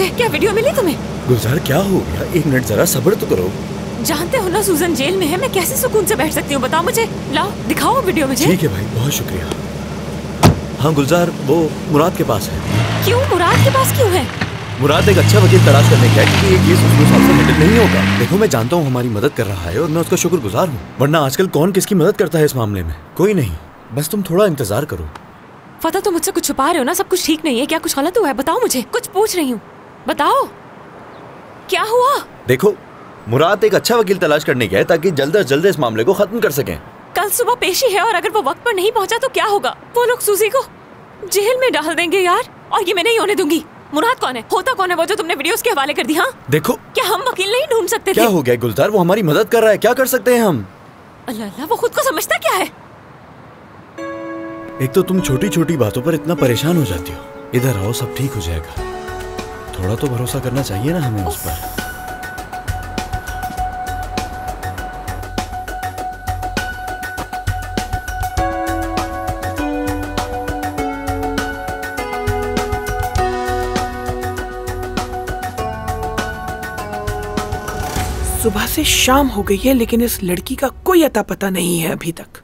मुझे, क्या वीडियो मिली तुम्हें? गुलजार क्या हो गया? एक मिनट जरा सब्र तो करो। जानते हो ना सूजन जेल में है, मैं कैसे सुकून से बैठ सकती हूँ? बताओ मुझे, लाओ दिखाओ वीडियो मुझे। ठीक है भाई, बहुत शुक्रिया। हाँ गुलजार, वो मुराद के पास है। क्यों? मुराद के पास क्यों है? मुराद एक अच्छा वकील तलाश करने गया क्योंकि ये केस उसके साथ से हैंडल नहीं होगा। देखो मैं जानता हूँ हमारी मदद कर रहा है और मैं उसका शुक्रगुजार हूँ, वरना आजकल कौन किसकी मदद करता है इस मामले में। कोई नहीं, बस तुम थोड़ा इंतजार करो। फता तुम मुझसे कुछ छुपा रहे हो ना? सब कुछ ठीक नहीं है क्या? कुछ गलत हुआ है? बताओ मुझे, कुछ पूछ रही हूँ, बताओ क्या हुआ? देखो मुराद एक अच्छा वकील तलाश करने गया है ताकि जल्द से जल्द इस मामले को खत्म कर सकें। कल सुबह पेशी है और अगर वो वक्त पर नहीं पहुंचा तो क्या होगा? वो लोग सूजी को जेल में डाल देंगे यार, और ये मैं नहीं होने दूंगी। मुराद कौन है? होता कौन है वो जो तुमने वीडियोस के हवाले कर दी? हाँ देखो, क्या हम वकील नहीं ढूंढ सकते थे? क्या हो गया गुलजार? वो हमारी मदद कर रहा है, क्या कर सकते हैं हम? अल्लाह अल्लाह, वो खुद को समझता क्या है? एक तो तुम छोटी छोटी बातों पर इतना परेशान हो जाती हो। इधर आओ, सब ठीक हो जाएगा। थोड़ा तो भरोसा करना चाहिए ना हमें उस पर। सुबह से शाम हो गई है लेकिन इस लड़की का कोई अता पता नहीं है अभी तक।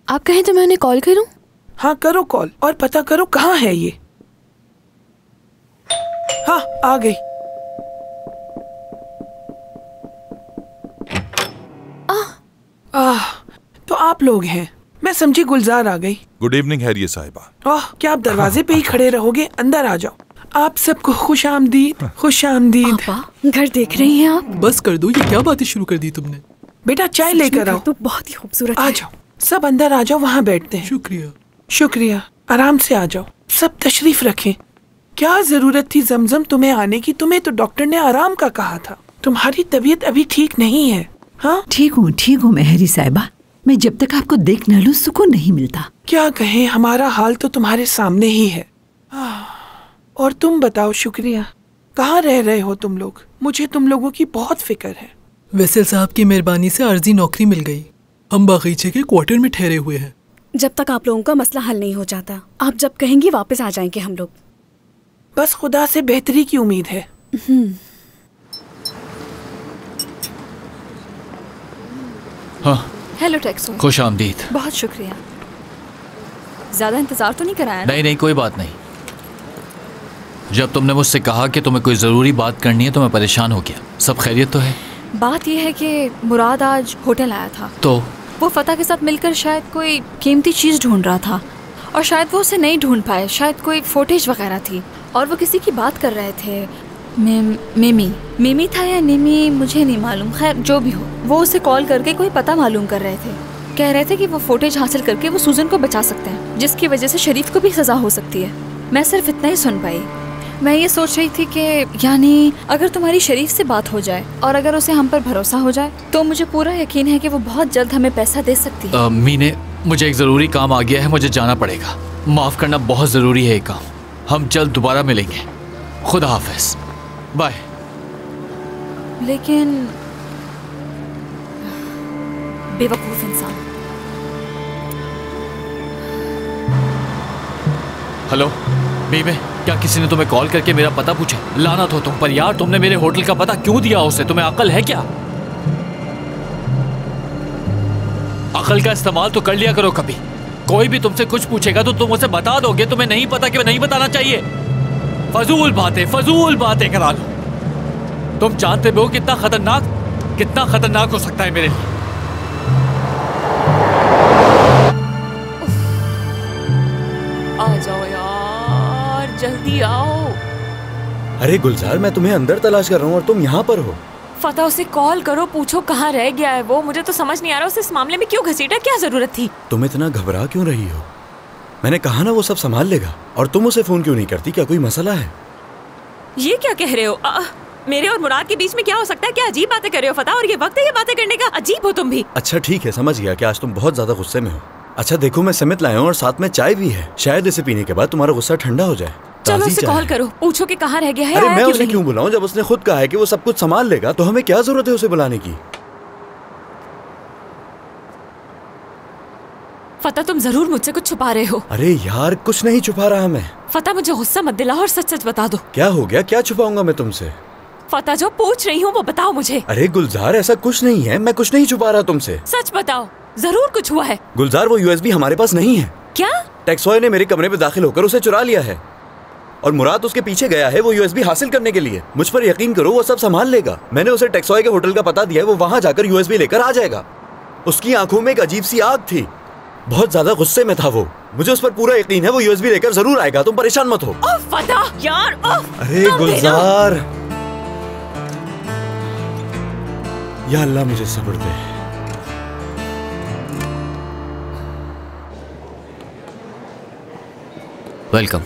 आप कहें तो मैं उन्हें कॉल करूं? हाँ करो कॉल और पता करो कहाँ है ये। हाँ आ गई। तो आप लोग हैं, मैं समझी गुलजार आ गई। गुड इवनिंग हैरिया साहिबा। ओह, क्या आप दरवाजे पे ही खड़े रहोगे? अंदर आ जाओ। आप सबको खुश आमदीद, खुश आमदीद। घर देख रही हैं आप? बस कर दो, ये क्या बातें शुरू कर दी तुमने? बेटा चाय लेकर आओ। तो बहुत ही खूबसूरत आ जाओ, सब अंदर आ जाओ, वहाँ बैठते हैं। शुक्रिया। शुक्रिया, आराम से आ जाओ, सब तशरीफ रखें। क्या जरूरत थी जमजम तुम्हें आने की? तुम्हें तो डॉक्टर ने आराम का कहा था। तुम्हारी तबीयत अभी ठीक नहीं है। हाँ ठीक हूँ मेहरी साहिबा, मैं जब तक आपको देख न लूं सुकून नहीं मिलता। क्या कहें, हमारा हाल तो तुम्हारे सामने ही है। और तुम बताओ शुक्रिया, कहाँ रह रहे हो तुम लोग? मुझे तुम लोगों की बहुत फिक्र है। वैसल साहब की मेहरबानी से अर्जी नौकरी मिल गई। हम बागीचे के क्वार्टर में ठहरे हुए हैं। जब तक आप लोगों का मसला हल नहीं हो जाता, आप जब कहेंगी वापस आ जाएंगे हम लोग। बस खुदा से बेहतरी की उम्मीद है। हाँ हेलो टेक्सो। खुश आमदीद। बहुत शुक्रिया। ज्यादा इंतजार तो नहीं कराया ना? नहीं कोई बात नहीं। जब तुमने मुझसे कहा कि तुम्हें कोई ज़रूरी बात करनी है तो मैं परेशान हो गया। सब खैरियत तो है? बात यह है कि मुराद आज होटल आया था, तो वो फता के साथ मिलकर शायद कोई कीमती चीज़ ढूंढ रहा था और शायद वो उसे नहीं ढूंढ पाए। शायद कोई फुटेज वगैरह थी और वो किसी की बात कर रहे थे। मिमी था या निमी, मुझे नहीं मालूम। खैर जो भी हो, वो उसे कॉल करके कोई पता मालूम कर रहे थे। कह रहे थे कि वो फुटेज हासिल करके वो सूजन को बचा सकते हैं, जिसकी वजह से शरीफ को भी सज़ा हो सकती है। मैं सिर्फ इतना ही सुन पाई। मैं ये सोच रही थी कि यानी अगर तुम्हारी शरीफ से बात हो जाए और अगर उसे हम पर भरोसा हो जाए तो मुझे पूरा यकीन है कि वो बहुत जल्द हमें पैसा दे सकती है। मीने, मुझे एक ज़रूरी काम आ गया है, मुझे जाना पड़ेगा। माफ़ करना, बहुत ज़रूरी है ये काम। हम जल्द दोबारा मिलेंगे। खुदा हाफिज़, बाय। लेकिन बेवकूफ़ इंसान। हेलो मीमे, क्या किसी ने तुम्हें कॉल करके मेरा पता पूछा? लानत हो तुम पर यार, तुमने मेरे होटल का पता क्यों दिया उसे? तुम्हें अकल है क्या? अकल का इस्तेमाल तो कर लिया करो कभी। कोई भी तुमसे कुछ पूछेगा तो तुम उसे बता दोगे। तुम्हें नहीं पता कि नहीं बताना चाहिए। फजूल बातें करा लो। तुम जानते भी हो कितना खतरनाक हो सकता है मेरे लिए। आ जाओ यार, जल्दी आओ। अरे गुलजार, मैं तुम्हें अंदर तलाश कर रहा हूँ और तुम यहाँ पर हो। फता, उसे कॉल करो, पूछो कहाँ रह गया है वो। मुझे तो समझ नहीं आ रहा उसे इस मामले में क्यों घसीटा, क्या जरूरत थी? तुम इतना घबरा क्यों रही हो? मैंने कहा ना वो सब संभाल लेगा। और तुम उसे फोन क्यों नहीं करती? क्या कोई मसला है? ये क्या कह रहे हो? मेरे और मुराद के बीच में क्या हो सकता है? क्या अजीब बातें कर रहे हो फता, और ये वक्त है ये बातें करने का? अजीब हो तुम भी। अच्छा ठीक है, समझ गया कि आज तुम बहुत ज्यादा गुस्से में हो। अच्छा देखो, मैं समेत लाया हूँ और साथ में चाय भी है। शायद इसे पीने के बाद तुम्हारा गुस्सा ठंडा हो जाए। चलो उसे कॉल करो, पूछो कि कहाँ रह गया है। अरे मैं उसे क्यों बुलाऊं? जब उसने खुद कहा है कि वो सब कुछ संभाल लेगा तो हमें क्या जरूरत है उसे बुलाने की? फतेह, तुम जरूर मुझसे कुछ छुपा रहे हो। अरे यार कुछ नहीं छुपा रहा मैं। फतेह, मुझे गुस्सा मत दिलाओ और सच सच बता दो। क्या हो गया? क्या छुपाऊंगा मैं तुमसे? फतेह, जो पूछ रही हूँ वो बताओ मुझे। अरे गुलजार ऐसा कुछ नहीं है, मैं कुछ नहीं छुपा रहा तुमसे। सच बताओ, जरूर कुछ हुआ है। गुलजार वो यूएसबी हमारे पास नहीं है। क्या? टेक्सॉय ने मेरे कमरे में दाखिल होकर उसे चुरा लिया है और मुराद उसके पीछे गया है वो यूएसबी हासिल करने के लिए। मुझ पर यकीन करो, वो सब संभाल लेगा। मैंने उसे टेक्सॉय के होटल का पता दिया है, वो वहां जाकर यूएसबी लेकर आ जाएगा। उसकी आंखों में एक अजीब सी आग थी, बहुत ज्यादा गुस्से में था वो। मुझे उस पर पूरा यकीन है, वो यूएसबी लेकर जरूर आएगा, तुम परेशान मत हो। फतेह यार, अरे गुलजार, या अल्लाह मुझे सब्र दे। वेलकम।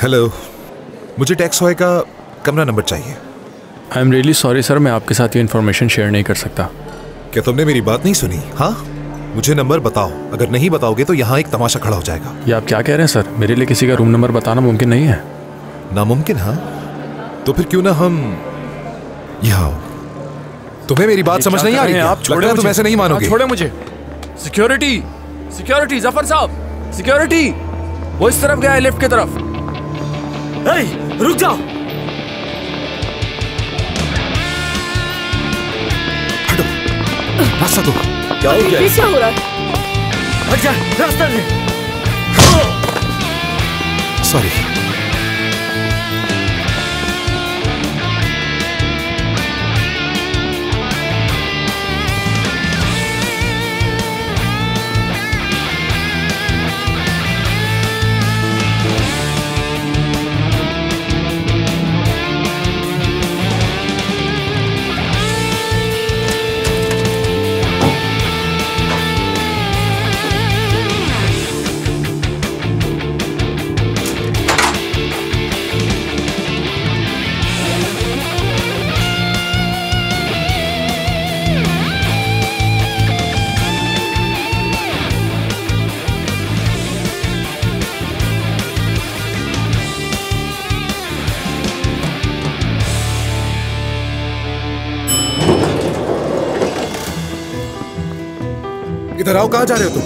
हेलो, मुझे टेक्सॉय का कमरा नंबर चाहिए। I am really sorry sir, मैं आपके साथ ये इन्फॉर्मेशन शेयर नहीं कर सकता। क्या तुमने मेरी बात नहीं सुनी? हाँ, मुझे नंबर बताओ, अगर नहीं बताओगे तो यहाँ एक तमाशा खड़ा हो जाएगा। ये आप क्या कह रहे हैं सर? मेरे लिए किसी का रूम नंबर बताना मुमकिन नहीं है। नामुमकिन? हाँ, तो फिर क्यों ना हम यहाँ। तुम्हें मेरी बात समझ नहीं आ रही है? आप छोड़े, तुम ऐसे नहीं मानोगे। छोड़े मुझे। सिक्योरिटी, सिक्योरिटी, जफर साहब, सिक्योरिटी। वो इस तरफ गया है, लिफ्ट की तरफ। रुक जाओ। हटो, रास्ता दो। क्या हो गया? क्या हो रहा है? हट जा, रास्ता दे। सॉरी। इधर आओ, कहाँ जा रहे हो तुम?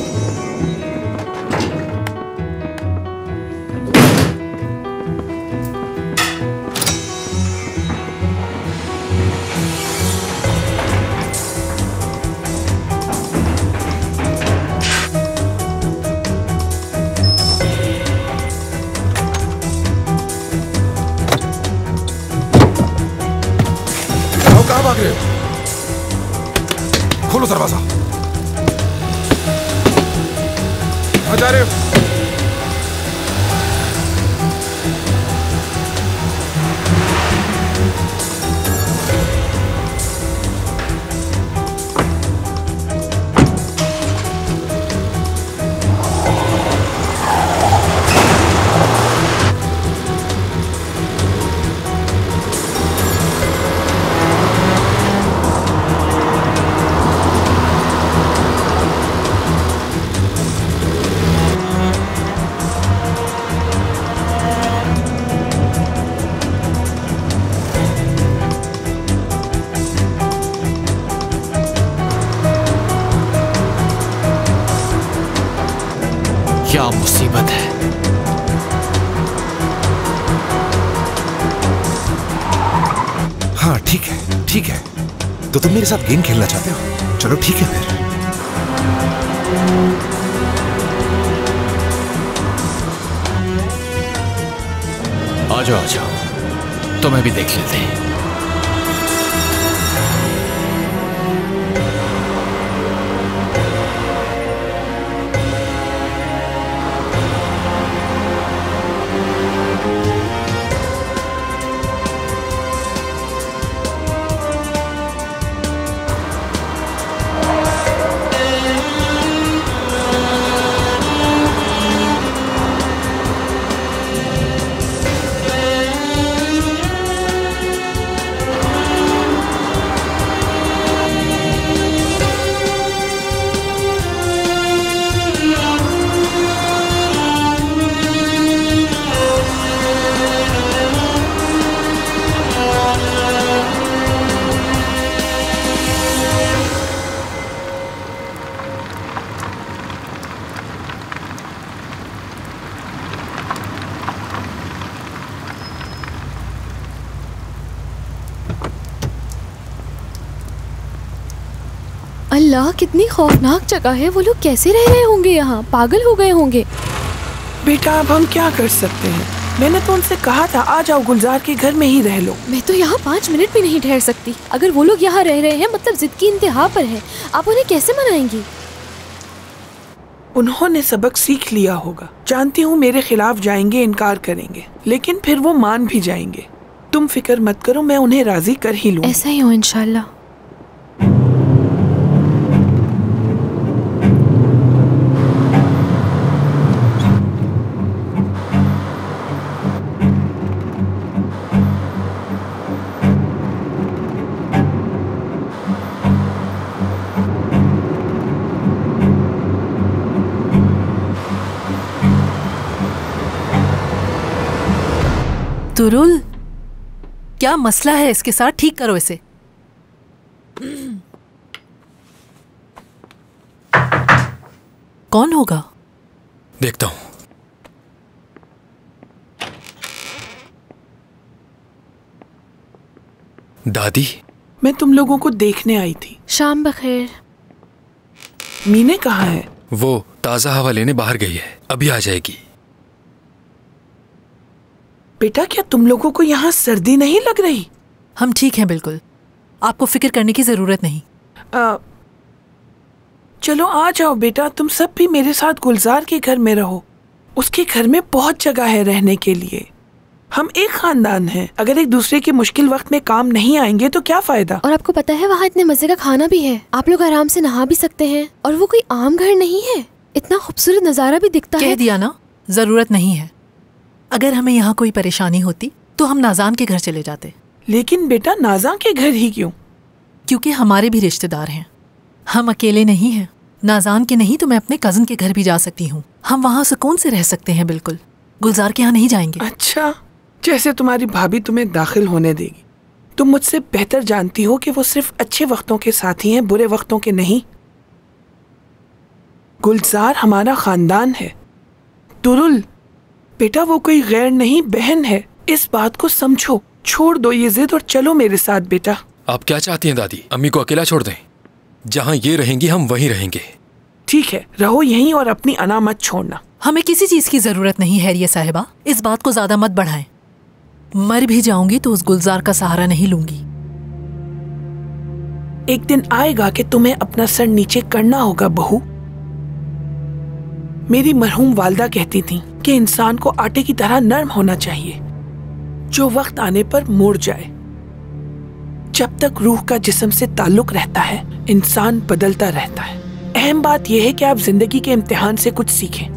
कहाँ भाग रहे हो? खोलो दरवाजा। कहाँ जा रहे हो? क्या मुसीबत है। हाँ ठीक है, ठीक है। तो तुम मेरे साथ गेम खेलना चाहते हो? चलो ठीक है फिर। आ जाओ, तुम्हें भी देख लेते हैं। अल्लाह, कितनी खौफनाक जगह है। वो लोग कैसे रह रहे होंगे यहाँ? पागल हो गए होंगे। बेटा अब हम क्या कर सकते हैं? मैंने तो उनसे कहा था आ जाओ, गुलजार के घर में ही रह लो। मैं तो यहाँ 5 मिनट भी नहीं ठहर सकती। अगर वो लोग यहाँ रह रहे हैं मतलब जिद की इंतहा पर है, आप उन्हें कैसे मनाएंगी? उन्होंने सबक सीख लिया होगा। जानती हूँ मेरे खिलाफ जाएंगे, इनकार करेंगे, लेकिन फिर वो मान भी जाएंगे। तुम फिक्र मत करो, मैं उन्हें राजी कर ही लूँ। ऐसा ही हो इंशाल्लाह। तुरुल, क्या मसला है इसके साथ? ठीक करो इसे। कौन होगा? देखता हूं। दादी, मैं तुम लोगों को देखने आई थी। शाम बखैर। मीने कहाँ है? वो ताजा हवा लेने बाहर गई है, अभी आ जाएगी। बेटा क्या तुम लोगों को यहाँ सर्दी नहीं लग रही? हम ठीक हैं बिल्कुल, आपको फिक्र करने की जरूरत नहीं। चलो आ जाओ बेटा, तुम सब भी मेरे साथ गुलजार के घर में रहो। उसके घर में बहुत जगह है रहने के लिए। हम एक खानदान हैं, अगर एक दूसरे के मुश्किल वक्त में काम नहीं आएंगे तो क्या फायदा। और आपको पता है वहाँ इतने मजे का खाना भी है, आप लोग आराम से नहा भी सकते हैं। और वो कोई आम घर नहीं है, इतना खूबसूरत नजारा भी दिखता है। कह दिया ना, जरूरत नहीं है। अगर हमें यहाँ कोई परेशानी होती तो हम नाजान के घर चले जाते। लेकिन बेटा नाजा के घर ही क्यों? क्योंकि हमारे भी रिश्तेदार हैं, हम अकेले नहीं हैं। नाजान के नहीं तो मैं अपने कजन के घर भी जा सकती हूँ। हम वहाँ सुकून से रह सकते हैं बिल्कुल। गुलजार के यहाँ नहीं जाएंगे। अच्छा, जैसे तुम्हारी भाभी तुम्हें दाखिल होने देगी। तुम मुझसे बेहतर जानती हो कि वो सिर्फ अच्छे वक्तों के साथी हैं, बुरे वक्तों के नहीं। गुलजार हमारा खानदान है। तुरुल बेटा वो कोई गैर नहीं, बहन है। इस बात को समझो, छोड़ दो ये जिद और चलो मेरे साथ बेटा। आप क्या चाहती हैं दादी? अम्मी को अकेला छोड़ दें? जहाँ ये रहेंगी हम वहीं रहेंगे। ठीक है, रहो यहीं और अपनी अना मत छोड़ना। हमें किसी चीज की जरूरत नहीं है हैरिया साहिबा, इस बात को ज्यादा मत बढ़ाएं। मर भी जाऊंगी तो उस गुलजार का सहारा नहीं लूंगी। एक दिन आएगा कि तुम्हें अपना सर नीचे करना होगा बहू। मेरी मरहूम वालदा कहती थी कि इंसान को आटे की तरह नरम होना चाहिए, जो वक्त आने पर मुड़ जाए। जब तक रूह का जिस्म से ताल्लुक रहता है, इंसान बदलता रहता है। अहम बात यह है कि आप जिंदगी के इम्तिहान से कुछ सीखें।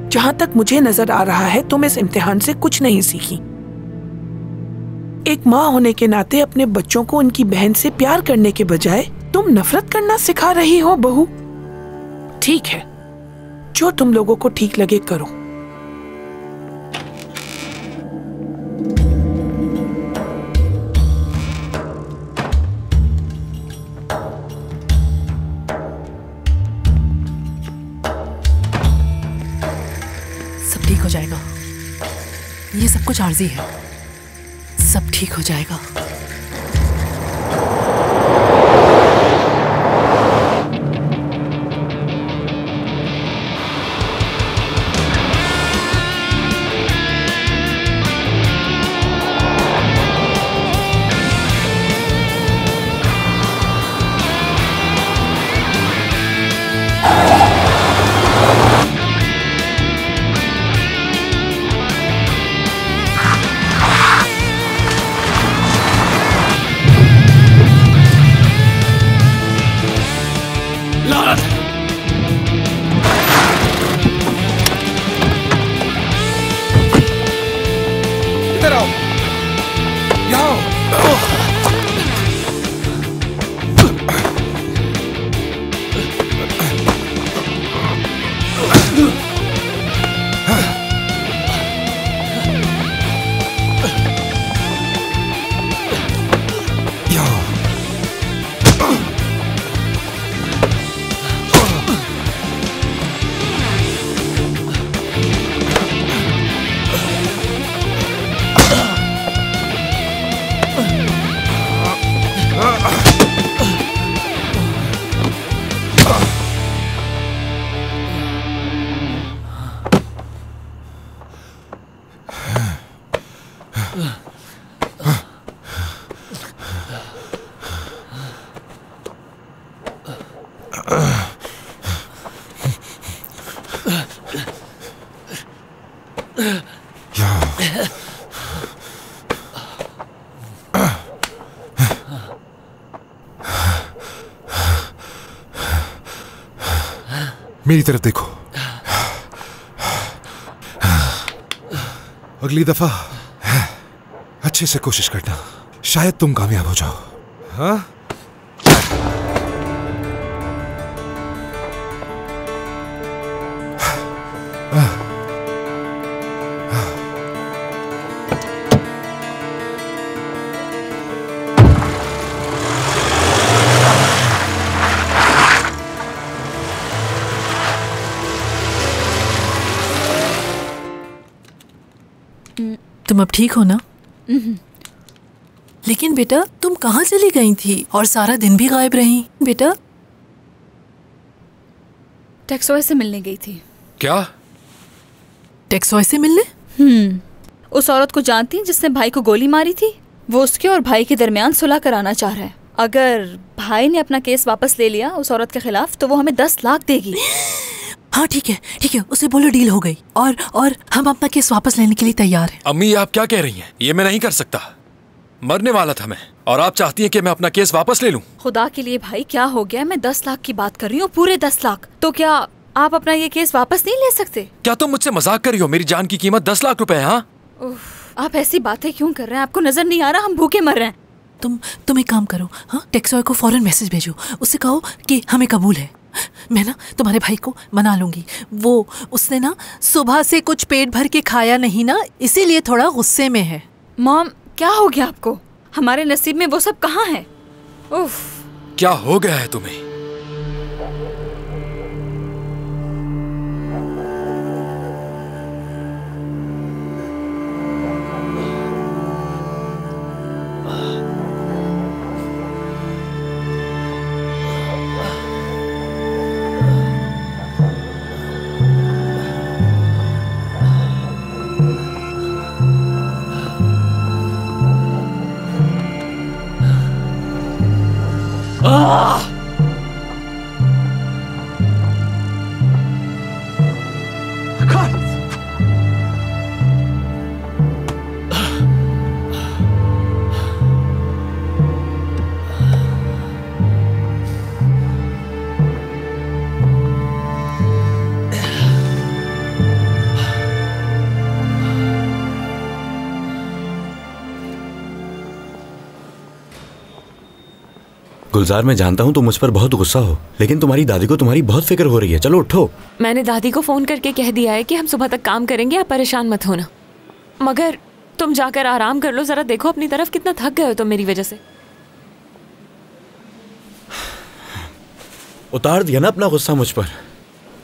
जहां तक मुझे नजर आ रहा है तुम इस इम्तिहान से कुछ नहीं सीखी। एक माँ होने के नाते अपने बच्चों को उनकी बहन से प्यार करने के बजाय तुम नफरत करना सिखा रही हो बहू। ठीक है, जो तुम लोगों को ठीक लगे करो। सब ठीक हो जाएगा, ये सब कुछ आर्जी है, सब ठीक हो जाएगा। मेरी तरफ देखो। अगली दफा अच्छे से कोशिश करना, शायद तुम कामयाब हो जाओ। हाँ? तुम अब ठीक हो ना? लेकिन बेटा तुम कहाँ चली गई थी और सारा दिन भी गायब रही बेटा? टेक्सॉय से मिलने गई थी। क्या? टेक्सॉय से मिलने? उस औरत को जानती हैं जिसने भाई को गोली मारी थी? वो उसके और भाई के दरमियान सुलह कराना चाह रहा है। अगर भाई ने अपना केस वापस ले लिया उस औरत के खिलाफ तो वो हमें 10 लाख देगी। हाँ ठीक है, उसे बोलो डील हो गई और हम अपना केस वापस लेने के लिए तैयार हैं। अम्मी आप क्या कह रही हैं? ये मैं नहीं कर सकता। मरने वाला था मैं और आप चाहती हैं कि मैं अपना केस वापस ले लूं? खुदा के लिए भाई क्या हो गया? मैं 10 लाख की बात कर रही हूँ, पूरे 10 लाख। तो क्या आप अपना ये केस वापस नहीं ले सकते? क्या तुम मुझसे मजाक कर रही हो? मेरी जान की कीमत 10 लाख रुपए है। हाँ आप ऐसी बातें क्यों कर रहे हैं? आपको नजर नहीं आ रहा हम भूखे मर रहे हैं? तुम एक काम करो, हाँ टेक्सॉय को फौरन मैसेज भेजो, उससे कहो कि हमें कबूल है। मैं ना तुम्हारे भाई को मना लूंगी। उसने ना सुबह से कुछ पेट भर के खाया नहीं ना, इसीलिए थोड़ा गुस्से में है। मॉम क्या हो गया आपको? हमारे नसीब में वो सब कहाँ है? उफ, क्या हो गया है तुम्हें? गुलजार मैं जानता हूँ तुम मुझ पर बहुत गुस्सा हो, लेकिन तुम्हारी दादी को तुम्हारी बहुत फिक्र हो रही है। चलो उठो। मैंने दादी को फोन करके कह दिया है कि हम सुबह तक काम करेंगे, आप परेशान मत होना। मगर तुम जाकर आराम कर लो, जरा देखो अपनी तरफ, कितना थक गए हो तुम मेरी वजह से। उतार दिया ना अपना गुस्सा मुझ पर।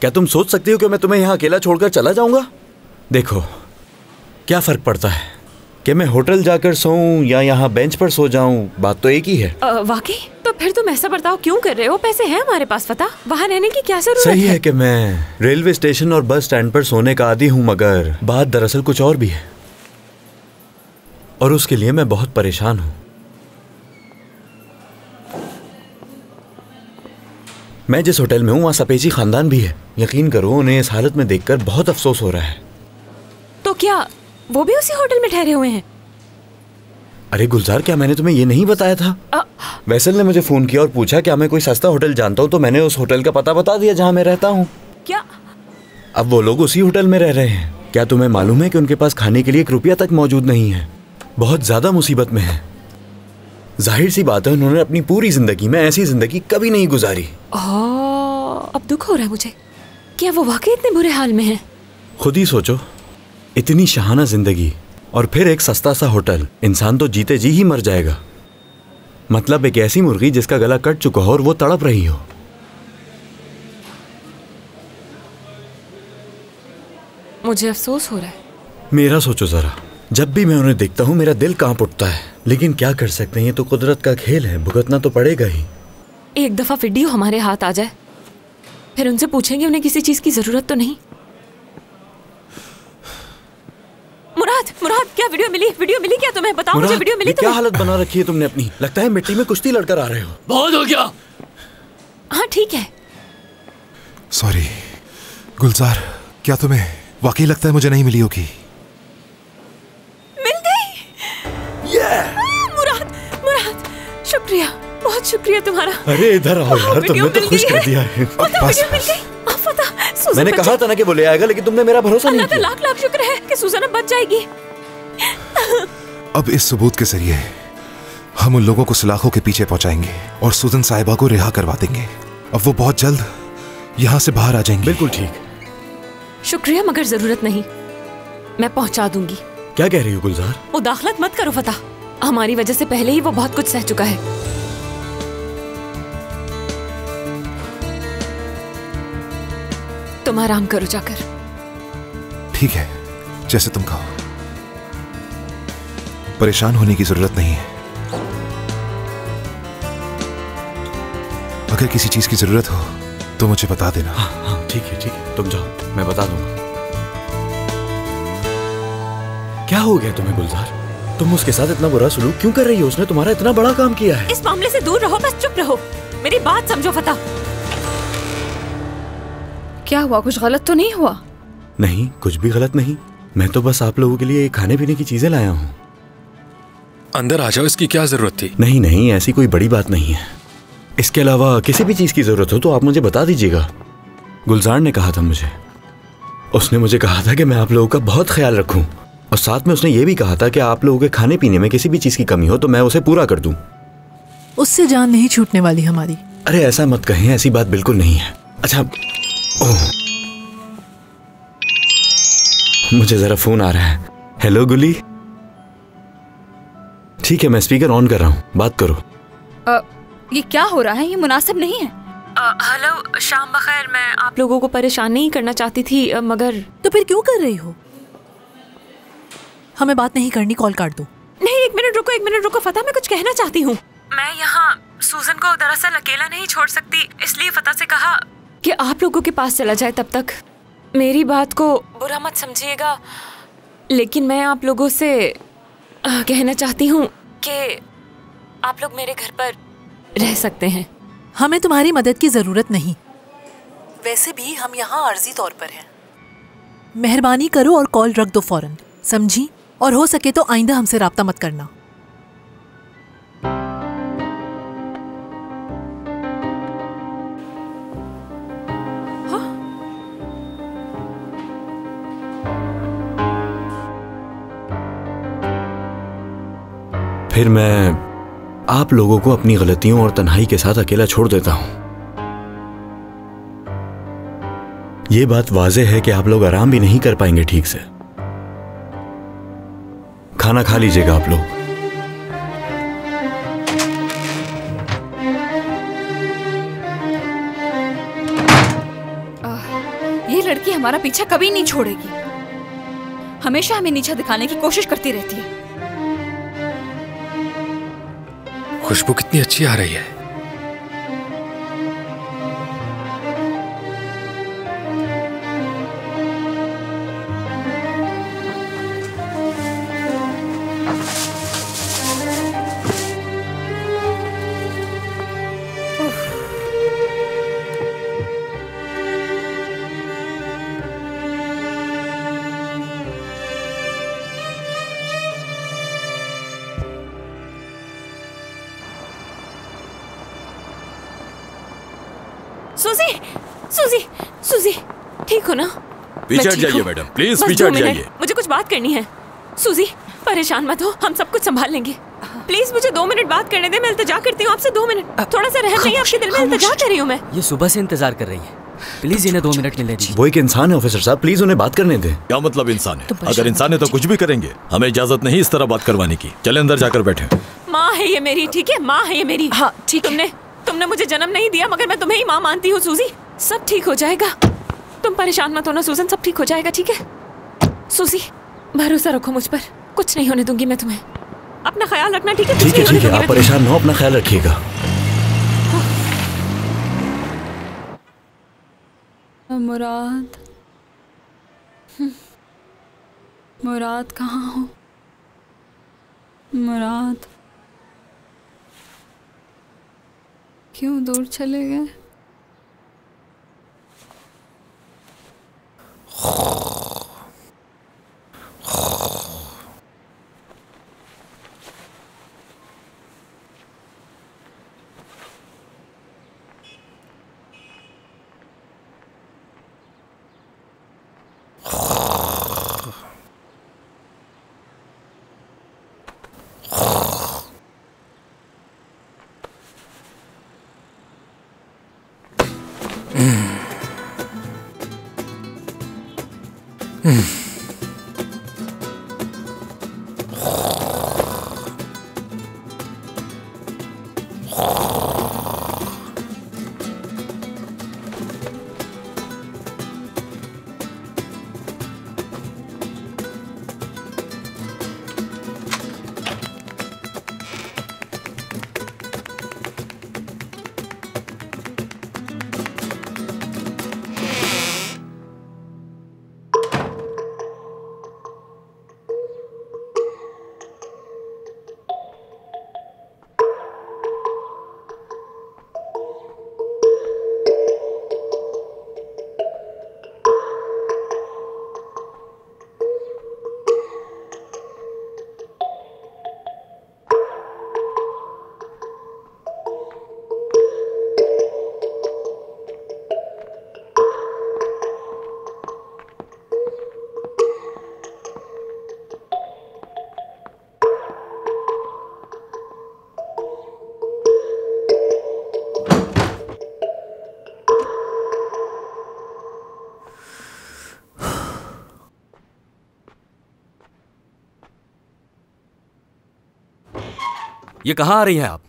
क्या तुम सोच सकती हो कि मैं तुम्हें यहाँ अकेला छोड़कर चला जाऊंगा? देखो क्या फर्क पड़ता है कि मैं होटल जाकर सोऊं या यहाँ बेंच पर सो जाऊं, बात तो एक ही है। वाकई? तो फिर तुम ऐसा बर्ताव क्यों कर रहे हो? पैसे हैं हमारे पास, पता वहाँ रहने की क्या जरूरत है? सही है कि मैं रेलवे स्टेशन और बस स्टैंड पर सोने का आदी हूँ, मगर बात दरअसल कुछ और भी है और उसके लिए मैं बहुत परेशान हूँ। मैं जिस होटल में हूँ वहाँ सपेची खानदान भी है। यकीन करो उन्हें इस हालत में देखकर बहुत अफसोस हो रहा है। तो क्या वो भी उसी होटल में ठहरे हुए हैं? अरे गुलजार, क्या मैंने तुम्हें ये नहीं बताया था? वैसल ने मुझे फोन किया और पूछा क्या मैं कोई सस्ता होटल जानता हूँ, तो मैंने उस होटल का पता बता दिया जहाँ मैं रहता हूँ। क्या? अब वो लोग उसी होटल में रह रहे हैं। क्या तुम्हें मालूम है कि उनके पास खाने के लिए 1 रुपया तक मौजूद नहीं है? बहुत ज्यादा मुसीबत में है। जाहिर सी बात है उन्होंने अपनी पूरी जिंदगी में ऐसी जिंदगी कभी नहीं गुजारी। अब दुख हो रहा है मुझे। क्या वो वाकई इतने बुरे हाल में है? खुद ही सोचो, इतनी शाहाना जिंदगी और फिर एक सस्ता सा होटल। इंसान तो जीते जी ही मर जाएगा। मतलब एक ऐसी मुर्गी जिसका गला कट चुका हो और वो तड़प रही हो। मुझे अफसोस हो रहा है। मेरा सोचो जरा, जब भी मैं उन्हें देखता हूँ मेरा दिल कांप उठता है, लेकिन क्या कर सकते हैं, ये तो कुदरत का खेल है, भुगतना तो पड़ेगा ही। एक दफा वीडियो हमारे हाथ आ जाए, फिर उनसे पूछेंगे उन्हें किसी चीज की जरूरत तो नहीं। मुराद क्या वीडियो मिली क्या तुम्हें? बताओ मुझे, वीडियो मिली क्या हालत बना रखी है तुमने अपनी? लगता है मिट्टी में कुश्ती लड़कर आ रहे हो। बहुत हो गया। हाँ ठीक है। सॉरी गुलजार। क्या तुम्हें वाकई लगता है मुझे नहीं मिली होगी? मिल गई। मुराद, मुराद, शुक्रिया, बहुत शुक्रिया तुम्हारा। अरे इधर आओ यार, तुमने तो खुश कर दिया है। मैंने कहा था ना कि वो ले आएगा, लेकिन तुमने मेरा भरोसा नहीं किया। लाख लाख शुक्र है कि सुजन अब बच जाएगी। अब इस सबूत के जरिए हम उन लोगों को सलाखों के पीछे पहुंचाएंगे और सुजन साहिबा को रिहा करवा देंगे। अब वो बहुत जल्द यहाँ से बाहर आ जाएंगे। बिल्कुल ठीक। शुक्रिया, मगर जरूरत नहीं, मैं पहुंचा दूंगी। क्या कह रही हो गुलजार? मुदाखलत मत करो फतह, हमारी वजह से पहले ही वो बहुत कुछ सह चुका है। तुम आराम करो जाकर। ठीक है, जैसे तुम कहो। परेशान होने की जरूरत नहीं है। अगर किसी चीज की जरूरत हो तो मुझे बता देना। हाँ, ठीक है ठीक है, तुम जाओ, मैं बता दूंगा। क्या हो गया तुम्हें गुलजार? तुम उसके साथ इतना बुरा सलूक क्यों कर रही हो? उसने तुम्हारा इतना बड़ा काम किया है। इस मामले से दूर रहो, बस चुप रहो, मेरी बात समझो फतह। क्या हुआ? कुछ गलत तो नहीं हुआ? नहीं, कुछ भी गलत नहीं। मैं तो बस आप लोगों के लिए खाने पीने की चीजें लाया हूँ। अंदर आ जाओ, इसकी क्या जरूरत थी? नहीं नहीं, ऐसी कोई बड़ी बात नहीं है। इसके अलावा किसी भी चीज की जरूरत हो तो आप मुझे बता दीजिएगा। गुलजार ने कहा था मुझे, उसने मुझे कहा था कि मैं आप लोगों का बहुत ख्याल रखूं, और साथ में उसने ये भी कहा था कि आप लोगों के खाने पीने में किसी भी चीज की कमी हो तो मैं उसे पूरा कर दूं। उससे जान नहीं छूटने वाली हमारी। अरे ऐसा मत कहें, ऐसी बात बिल्कुल नहीं है। अच्छा, ओह, मुझे जरा फोन आ रहा है। हेलो गुली। ठीक है, मैं स्पीकर ऑन कर रहा हूँ, बात करो। ये क्या हो रहा है? ये मुनासिब नहीं है। हेलो, शाम बखैर। मैं आप लोगों को परेशान नहीं करना चाहती थी, मगर तो फिर क्यों कर रही हो? हमें बात नहीं करनी, कॉल काट दो। नहीं, एक मिनट रुको फतह, मैं कुछ कहना चाहती हूँ। मैं यहाँ सूजन को दरअसल अकेला नहीं छोड़ सकती, इसलिए फतह से कहा कि आप लोगों के पास चला जाए। तब तक मेरी बात को बुरा मत समझिएगा, लेकिन मैं आप लोगों से कहना चाहती हूँ कि आप लोग मेरे घर पर रह सकते हैं। हमें तुम्हारी मदद की जरूरत नहीं, वैसे भी हम यहाँ अर्जी तौर पर हैं। मेहरबानी करो और कॉल रख दो फौरन, समझी? और हो सके तो आइंदा हमसे राब्ता मत करना। फिर मैं आप लोगों को अपनी गलतियों और तन्हाई के साथ अकेला छोड़ देता हूं। ये बात वाज़ेह है कि आप लोग आराम भी नहीं कर पाएंगे ठीक से। खाना खा लीजिएगा आप लोग। ये लड़की हमारा पीछा कभी नहीं छोड़ेगी, हमेशा हमें नीचा दिखाने की कोशिश करती रहती है। खुशबू कितनी अच्छी आ रही है। सूजी, ठीक हो ना? पीछे हट जाइए मैडम, प्लीज पीछे हट जाइए। मुझे कुछ बात करनी है। सूजी, परेशान मत हो, हम सब कुछ संभाल लेंगे। प्लीज मुझे 2 मिनट बात करने दे, मैं इल्तिजा करती हूँ आपसे 2 मिनट। थोड़ा सा रहम नहीं आपके दिल में, इल्तिजा कर रही हूँ मैं। ये सुबह से इंतजार कर रही है, प्लीज इन्हें 2 मिनट मिलने दीजिए। वो एक इंसान है ऑफिसर साहब, प्लीज उन्हें बात करने दें। क्या मतलब इंसान है? अगर इंसान है तो कुछ भी करेंगे, हमें इजाजत नहीं इस तरह बात करवाने की। चले अंदर जाकर बैठे। माँ है ये मेरी, ठीक है? माँ है ये मेरी। हाँ ठीक। तुमने मुझे जन्म नहीं दिया, मगर मैं तुम्हें ही माँ मानती हूँ। सूजी, सब ठीक हो जाएगा, तुम परेशान मत होना। सूजन, सब ठीक हो जाएगा, ठीक है? सूजी, भरोसा रखो मुझ पर, कुछ नहीं होने दूंगी मैं तुम्हें। अपना ख्याल रखना, ठीक है? ठीक है, आप परेशान न हो, अपना ख्याल रखिएगा। मुराद, मुराद कहाँ हो? मुराद क्यों दूर चले गए? ये कहाँ आ रही हैं आप?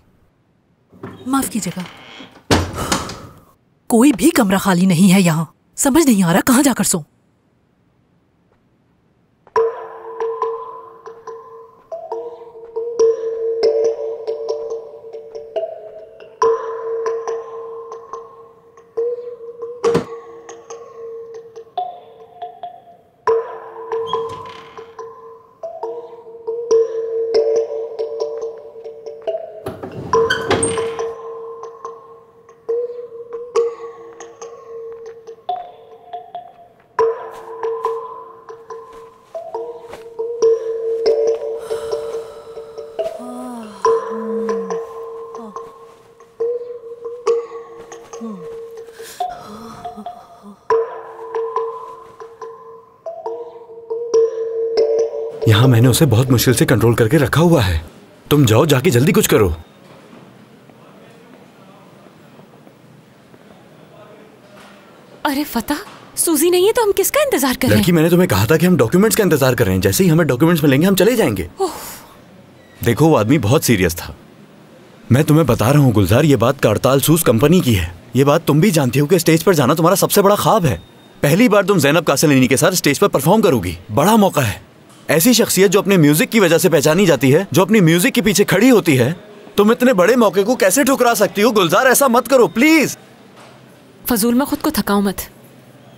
माफ कीजिएगा, कोई भी कमरा खाली नहीं है यहाँ। समझ नहीं आ रहा कहाँ जाकर सोऊं। यहाँ मैंने उसे बहुत मुश्किल से कंट्रोल करके रखा हुआ है। तुम जाओ, जाके जल्दी कुछ करो। अरे फतेह, सूजी नहीं है तो हम किसका इंतजार कर रहे हैं? लड़की, मैंने तुम्हें कहा था कि हम डॉक्यूमेंट्स का इंतजार कर रहे हैं। जैसे ही हमें डॉक्यूमेंट्स मिलेंगे हम चले जाएंगे। देखो, वो आदमी बहुत सीरियस था। मैं तुम्हें बता रहा हूँ गुलजार, ये बात कारताल सूस कंपनी की है। ये बात तुम भी जानती हो कि स्टेज पर जाना तुम्हारा सबसे बड़ा ख्वाब है। पहली बार तुम ज़ैनब कासलानी के साथ स्टेज पर परफॉर्म करोगी। बड़ा मौका है। ऐसी शख्सियत जो अपने म्यूजिक की वजह से पहचानी जाती है, जो अपनी म्यूजिक के पीछे खड़ी होती है, तुम इतने बड़े मौके को कैसे ठुकरा सकती हो? गुलजार, ऐसा मत करो प्लीज। फजूल में खुद को थकाओ मत।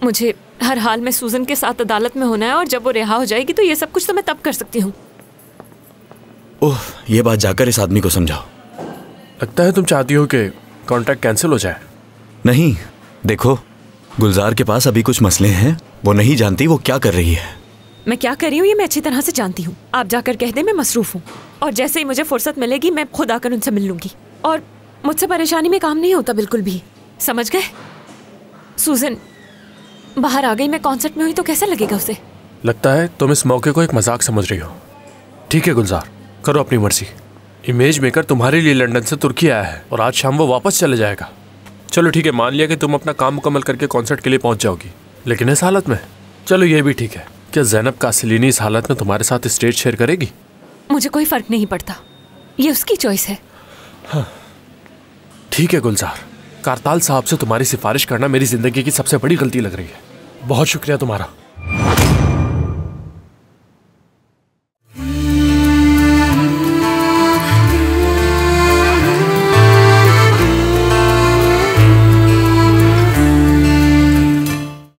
मुझे हर हाल में सूजन के साथ अदालत में होना है, और जब वो रिहा हो जाएगी तो ये सब कुछ तो मैं तब कर सकती हूँ। ओह, ये बात जाकर इस आदमी को समझाओ। लगता है तुम चाहती हो कि कॉन्ट्रैक्ट कैंसिल हो जाए। नहीं, देखो, गुलजार के पास अभी कुछ मसले हैं। वो नहीं जानती वो क्या कर रही है। मैं क्या कर रही हूँ ये मैं अच्छी तरह से जानती हूँ। आप जाकर कह दें मैं मसरूफ हूँ, और जैसे ही मुझे फुर्सत मिलेगी मैं खुद आकर उनसे मिल लूंगी। और मुझसे परेशानी में काम नहीं होता बिल्कुल भी, समझ गए? सूजन बाहर आ गई, मैं कॉन्सर्ट में हुई तो कैसा लगेगा उसे? लगता है तुम इस मौके को एक मजाक समझ रही हो। ठीक है गुलजार, करो अपनी मर्जी। इमेज मेकर तुम्हारे लिए लंदन से तुर्की आया है और आज शाम वो वापस चले जाएगा। चलो ठीक है, मान लिया कि तुम अपना काम मुकम्मल करके कॉन्सर्ट के लिए पहुंच जाओगी, लेकिन इस हालत में। चलो ये भी ठीक है। क्या ज़ैनब कासलानी इस हालत में तुम्हारे साथ स्टेज शेयर करेगी? मुझे कोई फर्क नहीं पड़ता, ये उसकी चॉइस है। हाँ ठीक है गुलजार, कारताल साहब से तुम्हारी सिफारिश करना मेरी जिंदगी की सबसे बड़ी गलती लग रही है। बहुत शुक्रिया तुम्हारा।